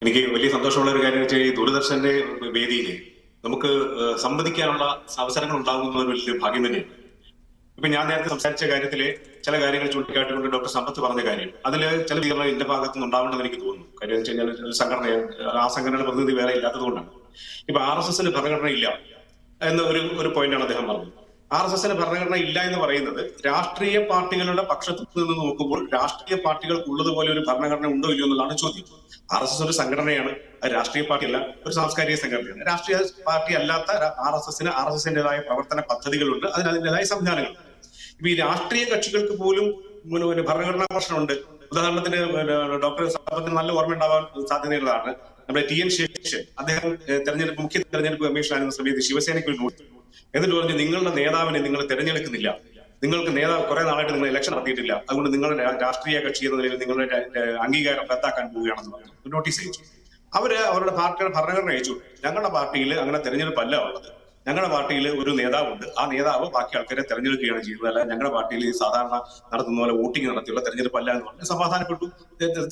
എനിക്ക് വലിയ സന്തോഷമുള്ള ഒരു കാര്യം വെച്ചാൽ ഈ ദൂരദർശന്റെ വേദിയിൽ നമുക്ക് സംവദിക്കാനുള്ള അവസരങ്ങൾ ഉണ്ടാകുന്ന ഒരു വലിയ ഭാഗ്യം തന്നെയാണ്. ഇപ്പൊ ഞാൻ നേരത്തെ സംസാരിച്ച കാര്യത്തിലെ ചില കാര്യങ്ങൾ ചൂണ്ടിക്കാട്ടിക്കൊണ്ട് ഡോക്ടർ സമ്പത്ത് പറഞ്ഞ കാര്യം അതിൽ ചില തീർച്ചയായും എന്റെ ഭാഗത്ത് നിന്ന് ഉണ്ടാവേണ്ടെന്ന് എനിക്ക് തോന്നുന്നു. കാര്യം വെച്ച് കഴിഞ്ഞാൽ ഒരു സംഘടന, ആ സംഘടനയുടെ പ്രതിനിധി വേറെ ഇല്ലാത്തത് കൊണ്ടാണ്. ഇപ്പൊ RSSന് ഭരണഘടന ഇല്ല എന്ന ഒരു പോയിന്റാണ് അദ്ദേഹം പറഞ്ഞത്. RSSന് ഭരണഘടന ഇല്ല എന്ന് പറയുന്നത് രാഷ്ട്രീയ പാർട്ടികളുടെ പക്ഷത്ത് നിന്ന് നോക്കുമ്പോൾ രാഷ്ട്രീയ പാർട്ടികൾക്ക് ഉള്ളതുപോലെ ഒരു ഭരണഘടന ഉണ്ടോ ഇല്ലയോ എന്നുള്ളതാണ് ചോദ്യം. RSS ഒരു സംഘടനയാണ്, അത് രാഷ്ട്രീയ പാർട്ടിയല്ല, ഒരു സാംസ്കാരിക സംഘടനയാണ്. രാഷ്ട്രീയ പാർട്ടി അല്ലാത്ത RSSന് RSSന്റേതായ പ്രവർത്തന പദ്ധതികളുണ്ട്, അതിൻ്റെതായ സംവിധാനങ്ങളുണ്ട്. ഇപ്പൊ ഈ രാഷ്ട്രീയ കക്ഷികൾക്ക് പോലും ഭരണഘടനാ പ്രശ്നമുണ്ട്. ഉദാഹരണത്തിന് ഡോക്ടർ സമ്പത്തിന് നല്ല ഓർമ്മ ഉണ്ടാവാൻ സാധ്യതയുള്ളതാണ്. നമ്മുടെ TN ശേഷൻ അദ്ദേഹം മുഖ്യ തെരഞ്ഞെടുപ്പ് കമ്മീഷനായിരുന്ന സമയത്ത് ശിവസേനയ്ക്ക് ഒരു നോട്ട് എന്നിട്ട് പറഞ്ഞു, നിങ്ങളുടെ നേതാവിനെ നിങ്ങൾ തെരഞ്ഞെടുക്കുന്നില്ല, നിങ്ങൾക്ക് നേതാവ് കുറെ നാളായിട്ട് നിങ്ങൾ ഇലക്ഷൻ നടത്തിയിട്ടില്ല, അതുകൊണ്ട് നിങ്ങളുടെ രാഷ്ട്രീയ കക്ഷി എന്ന നിലയിൽ നിങ്ങളുടെ അംഗീകാരം റദ്ദാക്കാൻ പോവുകയാണെന്ന് പറഞ്ഞു. നോട്ടീസ് അയച്ചു. അവരുടെ പാർട്ടിയുടെ ഭരണഘടന അയച്ചു. ഞങ്ങളുടെ പാർട്ടിയിൽ അങ്ങനെ തെരഞ്ഞെടുപ്പല്ല ഉള്ളത്, ഞങ്ങളുടെ പാർട്ടിയിൽ ഒരു നേതാവുണ്ട്, ആ നേതാവ് ബാക്കി ആൾക്കാരെ തെരഞ്ഞെടുക്കുകയാണ് ചെയ്യുന്നത്, അല്ല ഞങ്ങളുടെ പാർട്ടിയിൽ സാധാരണ നടത്തുന്ന പോലെ വോട്ടിംഗ് നടത്തിയുള്ള തെരഞ്ഞെടുപ്പല്ല എന്ന് പറഞ്ഞ് സമാധാനപ്പെട്ടു.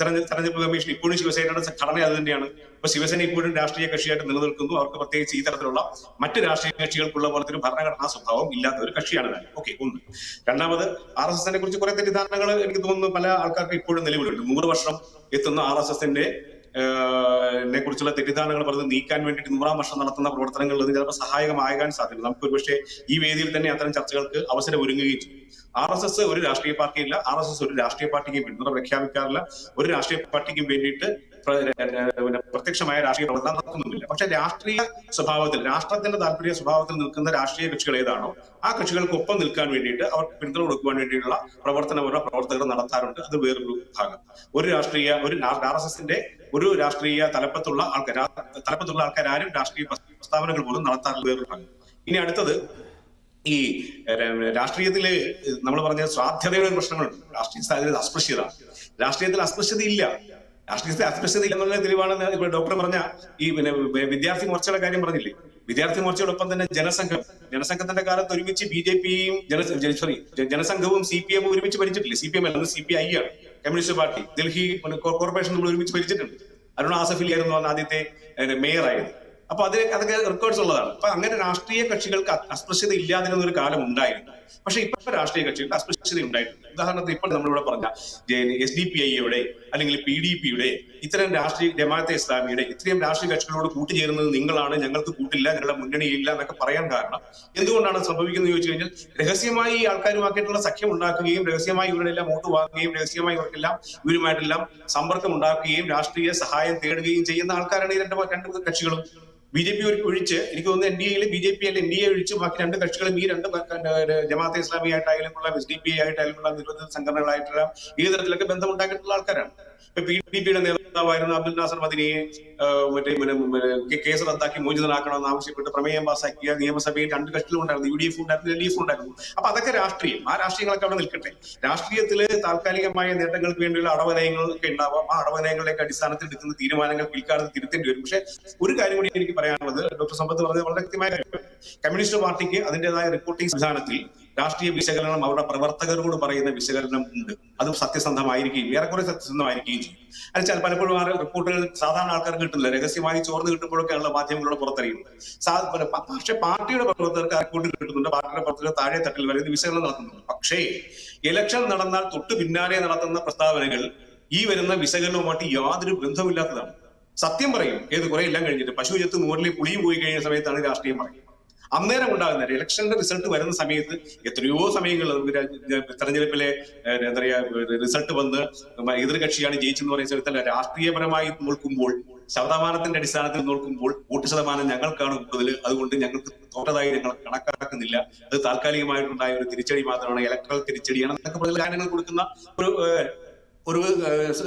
തെരഞ്ഞെടുപ്പ് കമ്മീഷൻ ഇപ്പോഴും ശിവസേനയുടെ ഘടന അത് തന്നെയാണ്. ഇപ്പൊ ശിവസേന ഇപ്പോഴും രാഷ്ട്രീയ കക്ഷിയായിട്ട് നിലനിൽക്കുന്നു. അവർക്ക് പ്രത്യേകിച്ച് ഈ തരത്തിലുള്ള മറ്റ് രാഷ്ട്രീയ കക്ഷികൾക്കുള്ള പോലത്തെ ഒരു ഭരണഘടനാ സ്വഭാവം ഇല്ലാത്ത ഒരു കക്ഷിയാണ് ഞാൻ. ഓക്കെ, ഒന്ന്. രണ്ടാമത്, RSSനെ കുറിച്ച് കുറെ തെറ്റിദ്ധാരണകൾ എനിക്ക് തോന്നുന്നു പല ആൾക്കാർക്ക് ഇപ്പോഴും നിലവിലുണ്ട്. 100 വർഷം എത്തുന്ന RSSന്റെ കുറിച്ചുള്ള തെറ്റിദ്ധാരണകൾ പറഞ്ഞ് നീക്കാൻ വേണ്ടിയിട്ട് 100-ാം വർഷം നടത്തുന്ന പ്രവർത്തനങ്ങളിൽ നിന്ന് ചിലപ്പോൾ സഹായകമാകാൻ സാധ്യത. നമുക്ക് ഒരുപക്ഷെ ഈ വേദിയിൽ തന്നെ അത്തരം ചർച്ചകൾക്ക് അവസരം ഒരുങ്ങുകയും ചെയ്യും. RSS ഒരു രാഷ്ട്രീയ പാർട്ടിയില്ല, RSS ഒരു രാഷ്ട്രീയ പാർട്ടിക്കും പിന്തുണ പ്രഖ്യാപിക്കാറില്ല, ഒരു രാഷ്ട്രീയ പാർട്ടിക്കും വേണ്ടിയിട്ട് പ്രത്യക്ഷമായ രാഷ്ട്രീയ പ്രവർത്തനം നടത്തുന്നുമില്ല. പക്ഷെ രാഷ്ട്രീയ സ്വഭാവത്തിൽ, രാഷ്ട്രത്തിന്റെ താല്പര്യ സ്വഭാവത്തിൽ നിൽക്കുന്ന രാഷ്ട്രീയ കക്ഷികൾ ഏതാണോ ആ കക്ഷികൾക്കൊപ്പം നിൽക്കാൻ വേണ്ടിയിട്ട്, അവർക്ക് പിന്തുണ കൊടുക്കുവാൻ വേണ്ടിയിട്ടുള്ള പ്രവർത്തകർ നടത്താറുണ്ട്. അത് വേറൊരു ഭാഗം. RSSന്റെ ഒരു രാഷ്ട്രീയ തലപ്പത്തുള്ള ആൾക്കാർ ആരും രാഷ്ട്രീയ പ്രസ്താവനകൾ പോലും നടത്താറുള്ള വേറൊരു ഭാഗം. ഇനി അടുത്തത്, ഈ രാഷ്ട്രീയത്തില് നമ്മൾ പറഞ്ഞ സാധ്യതയുടെ പ്രശ്നങ്ങളുണ്ട്. രാഷ്ട്രീയ അസ്പൃശ്യത, രാഷ്ട്രീയത്തിൽ അസ്പൃശ്യത ഇല്ല. രാഷ്ട്രീയത്തിൽ അസ്പൃശ്യത ഇല്ലെന്നുള്ള തെളിവാണ് ഇപ്പൊ ഡോക്ടർ പറഞ്ഞ ഈ വിദ്യാർത്ഥി മോർച്ചയുടെ കാര്യം പറഞ്ഞില്ലേ. വിദ്യാർത്ഥി മോർച്ചയോടൊപ്പം തന്നെ ജനസംഘത്തിന്റെ കാലത്ത് ഒരുമിച്ച് BJPയും ജനസംഘവും CPM ഒരുമിച്ച് ഭരിച്ചിട്ടില്ലേ. CPM അല്ല, CPI ആണ്, കമ്മ്യൂണിസ്റ്റ് പാർട്ടി. ഡൽഹി കോർപ്പറേഷൻ നമ്മൾ ഒരുമിച്ച് ഭരിച്ചിട്ടുണ്ട്. അരുൺ ആസഫലി ആയിരുന്നു ആദ്യത്തെ മേയർ ആയത്. അപ്പൊ അതൊക്കെ റെക്കോർഡ്സ് ഉള്ളതാണ്. അപ്പൊ അങ്ങനെ രാഷ്ട്രീയ കക്ഷികൾക്ക് അസ്പൃശ്യത ഇല്ലാതിരുന്ന ഒരു കാലം ഉണ്ടായിരുന്നു. പക്ഷെ ഇപ്പൊ രാഷ്ട്രീയ കക്ഷികൾക്ക് അസ്പൃശ്യത ഉണ്ടായിട്ടുണ്ട്. ഉദാഹരണത്തിന് ഇപ്പോൾ നമ്മളിവിടെ പറഞ്ഞ SDPI-യുടെ അല്ലെങ്കിൽ PDP-യുടെ ഇത്തരം രാഷ്ട്രീയ ജമാഅത്തെ ഇസ്ലാമിയുടെ ഇത്രയും രാഷ്ട്രീയ കക്ഷികളോട് കൂട്ടുചേരുന്നത് നിങ്ങളാണ്, ഞങ്ങൾക്ക് കൂട്ടില്ല, ഞങ്ങളുടെ മുന്നണിയില്ല എന്നൊക്കെ പറയാൻ കാരണം എന്തുകൊണ്ടാണ് സംഭവിക്കുന്നത് ചോദിച്ചു കഴിഞ്ഞാൽ, രഹസ്യമായി ഈ ആൾക്കാരുമാക്കിയിട്ടുള്ള സഖ്യം ഉണ്ടാക്കുകയും രഹസ്യമായി ഇവരുടെല്ലാം വോട്ട് വാങ്ങുകയും രഹസ്യമായി ഇവരുമായിട്ടെല്ലാം സമ്പർക്കം ഉണ്ടാക്കുകയും രാഷ്ട്രീയ സഹായം തേടുകയും ചെയ്യുന്ന ആൾക്കാരാണ് ഈ രണ്ട് കക്ഷികളും. BJP ഒഴിച്ച് എനിക്ക് തോന്നുന്നു NDA-യിൽ BJP അല്ല NDA ഒഴിച്ച് ബാക്കി രണ്ട് കക്ഷികളും ഈ രണ്ട് ജമാഅത്തെ ഇസ്ലാമി ആയിട്ടായാലും കൊള്ളാം, SDPI ആയിട്ടായാലും കൊള്ളാം, നിരോധിത സംഘടനകളായിട്ടുള്ള ഏത് തരത്തിലൊക്കെ ബന്ധമുണ്ടാക്കിയിട്ടുള്ള ആൾക്കാരാണ്. ഇപ്പൊ PDP-യുടെ നേതാവായിരുന്ന അബ്ദുൽ നാസർ മദിനിയെ കേസ് റദ്ദാക്കി മോചിതനാക്കണമെന്ന് ആവശ്യപ്പെട്ട് പ്രമേയം പാസാക്കിയ നിയമസഭയിൽ രണ്ട് കക്ഷികളും ഉണ്ടായിരുന്നു, UDF ഉണ്ടായിരുന്നു, LDF ഉണ്ടായിരുന്നു. അപ്പൊ അതൊക്കെ രാഷ്ട്രീയം, ആ രാഷ്ട്രീയങ്ങളൊക്കെ അവിടെ നിൽക്കട്ടെ. രാഷ്ട്രീയത്തില് താൽക്കാലികമായ നേട്ടങ്ങൾക്ക് വേണ്ടിയുള്ള അടവനയങ്ങളൊക്കെ ഉണ്ടാവാം. ആ അടവനയങ്ങളുടെ അടിസ്ഥാനത്തിൽ എടുക്കുന്ന തീരുമാനങ്ങൾ പിൽക്കാലത്ത് തിരുത്തേണ്ടി വരും. പക്ഷെ ഒരു കാര്യം കൂടി എനിക്ക് പറയാനുള്ളത്, ഡോക്ടർ സമ്പത്ത് പറഞ്ഞത് വളരെ കൃത്യമായ കാര്യം. കമ്മ്യൂണിസ്റ്റ് പാർട്ടിക്ക് അതിന്റേതായ റിപ്പോർട്ടിംഗ് സംവിധാനത്തിൽ രാഷ്ട്രീയ വിശകലനം, അവരുടെ പ്രവർത്തകരോട് പറയുന്ന വിശകലനം ഉണ്ട്. അത് സത്യസന്ധമായിരിക്കുകയും ഏറെക്കുറെ സത്യസന്ധമായിരിക്കുകയും ചെയ്യും. അതിൽ പലപ്പോഴും ആ റിപ്പോർട്ടുകൾ സാധാരണ ആൾക്കാർക്ക് കിട്ടുന്നില്ല, രഹസ്യമായി ചോർന്ന് കിട്ടുമ്പോഴൊക്കെയുള്ള മാധ്യമങ്ങളുടെ പുറത്തറിയുന്നത്. പക്ഷെ പാർട്ടിയുടെ പ്രവർത്തകർക്ക് ആ റിപ്പോർട്ട് കിട്ടുന്നുണ്ട്, പാർട്ടിയുടെ പ്രവർത്തകർ താഴെ തട്ടിൽ വരെ വിശകലനം നടത്തുന്നുണ്ട്. പക്ഷേ ഇലക്ഷൻ നടന്നാൽ തൊട്ട് പിന്നാലെ നടത്തുന്ന പ്രസ്താവനകൾ ഈ വരുന്ന വിശകലനവുമായിട്ട് യാതൊരു ബന്ധമില്ലാത്തതാണ്. സത്യം പറയും കുറെ എല്ലാം കഴിഞ്ഞിട്ട് പശു ചെത്ത് നൂറിലെ പുളിയും പോയി കഴിഞ്ഞ സമയത്താണ് രാഷ്ട്രീയം പറയുന്നത്. അന്നേരം ഉണ്ടാകുന്ന ഇലക്ഷന്റെ റിസൾട്ട് വരുന്ന സമയത്ത് എത്രയോ സമയങ്ങൾ തെരഞ്ഞെടുപ്പിലെ എന്താ പറയാ റിസൾട്ട് വന്ന് എതിർകക്ഷിയാണ് ജയിച്ചെന്ന് പറയുന്ന സമയത്തല്ല, രാഷ്ട്രീയപരമായി നോക്കുമ്പോൾ ശതമാനത്തിന്റെ അടിസ്ഥാനത്തിൽ നോക്കുമ്പോൾ വോട്ട് ശതമാനം ഞങ്ങൾക്കാണ് കൂടുതൽ, അതുകൊണ്ട് ഞങ്ങൾക്ക് തോറ്റതായി ഞങ്ങൾ കണക്കാക്കുന്നില്ല, അത് താൽക്കാലികമായിട്ടുണ്ടായ ഒരു തിരിച്ചടി മാത്രമാണ്, ഇലക്ട്രൽ തിരിച്ചടിയാണ് എന്നൊക്കെ പറഞ്ഞ കാര്യങ്ങൾ കൊടുക്കുന്ന ഒരു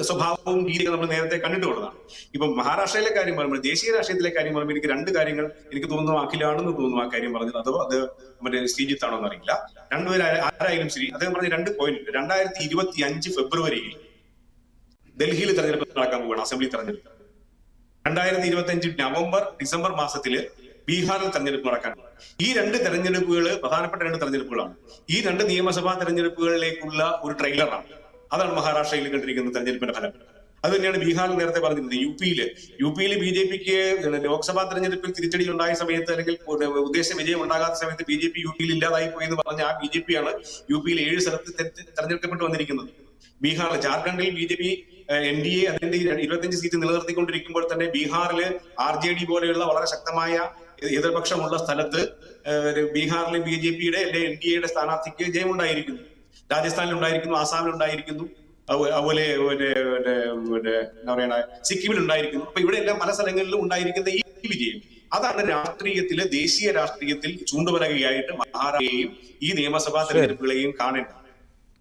സ്വഭാവവും രീതിയൊക്കെ നമ്മൾ നേരത്തെ കണ്ടിട്ടുള്ളതാണ്. ഇപ്പൊ മഹാരാഷ്ട്രയിലെ കാര്യം പറയുമ്പോൾ, ദേശീയ രാഷ്ട്രീയത്തിലെ കാര്യം പറയുമ്പോൾ എനിക്ക് രണ്ട് കാര്യങ്ങൾ എനിക്ക് തോന്നുന്നു അഖിലാണെന്ന് തോന്നുന്നു ആ കാര്യം പറഞ്ഞത്, അതോ അത് മറ്റേ ശ്രീജിത്ത് ആണോ എന്നറിയില്ല. രണ്ടുപേരും ആരായാലും ശരി, അദ്ദേഹം പറഞ്ഞ 2 പോയിന്റ്. 2025 ഫെബ്രുവരിയിൽ ഡൽഹിയിൽ തെരഞ്ഞെടുപ്പ് നടക്കാൻ പോവുകയാണ്, അസംബ്ലി തെരഞ്ഞെടുപ്പ്. 2025 നവംബർ ഡിസംബർ മാസത്തില് ബീഹാറിൽ തെരഞ്ഞെടുപ്പ് നടക്കാൻ. ഈ 2 തെരഞ്ഞെടുപ്പുകൾ പ്രധാനപ്പെട്ട 2 തെരഞ്ഞെടുപ്പുകളാണ്. ഈ 2 നിയമസഭാ തെരഞ്ഞെടുപ്പുകളിലേക്കുള്ള ഒരു ട്രെയിലറാണ്. അതാണ് മഹാരാഷ്ട്രയിൽ കണ്ടിരിക്കുന്ന തെരഞ്ഞെടുപ്പിന്റെ ഫലം. അത് തന്നെയാണ് ബീഹാറിൽ നേരത്തെ പറഞ്ഞിരുന്നത്. യു പിയിൽ BJPക്ക് ലോക്സഭാ തെരഞ്ഞെടുപ്പിൽ തിരിച്ചടി ഉണ്ടായ സമയത്ത് അല്ലെങ്കിൽ ഉദ്ദേശ വിജയം ഉണ്ടാകാത്ത സമയത്ത് BJP യു പിയിൽ ഇല്ലാതായി പോയി എന്ന് പറഞ്ഞ ആ BJP ആണ് യു പിയിൽ 7 സ്ഥലത്ത് തെരഞ്ഞെടുക്കപ്പെട്ട് വന്നിരിക്കുന്നത്. ബീഹാറിൽ, ജാർഖണ്ഡിൽ BJP NDA അതിന്റെ 25 സീറ്റ് നിലനിർത്തിക്കൊണ്ടിരിക്കുമ്പോൾ തന്നെ ബീഹാറിൽ RJD പോലെയുള്ള വളരെ ശക്തമായ എതിർപക്ഷമുള്ള സ്ഥലത്ത് ബീഹാറിലെ BJPയുടെ അല്ലെങ്കിൽ NDAയുടെ സ്ഥാനാർത്ഥിക്ക് ജയമുണ്ടായിരിക്കുന്നു. രാജസ്ഥാനിൽ ഉണ്ടായിരിക്കുന്നു, ആസാമിൽ ഉണ്ടായിരിക്കുന്നു, അതുപോലെ എന്താ പറയണ സിക്കിമിൽ ഉണ്ടായിരിക്കുന്നു. അപ്പൊ ഇവിടെ എല്ലാം പല സ്ഥലങ്ങളിലും ഉണ്ടായിരിക്കുന്ന ഈ വിജയം അതാണ് രാഷ്ട്രീയത്തില്, ദേശീയ രാഷ്ട്രീയത്തിൽ ചൂണ്ടുപലകയായിട്ട് മഹാരാഷ്ട്രയെയും ഈ നിയമസഭാ തെരഞ്ഞെടുപ്പുകളെയും കാണേണ്ടത്.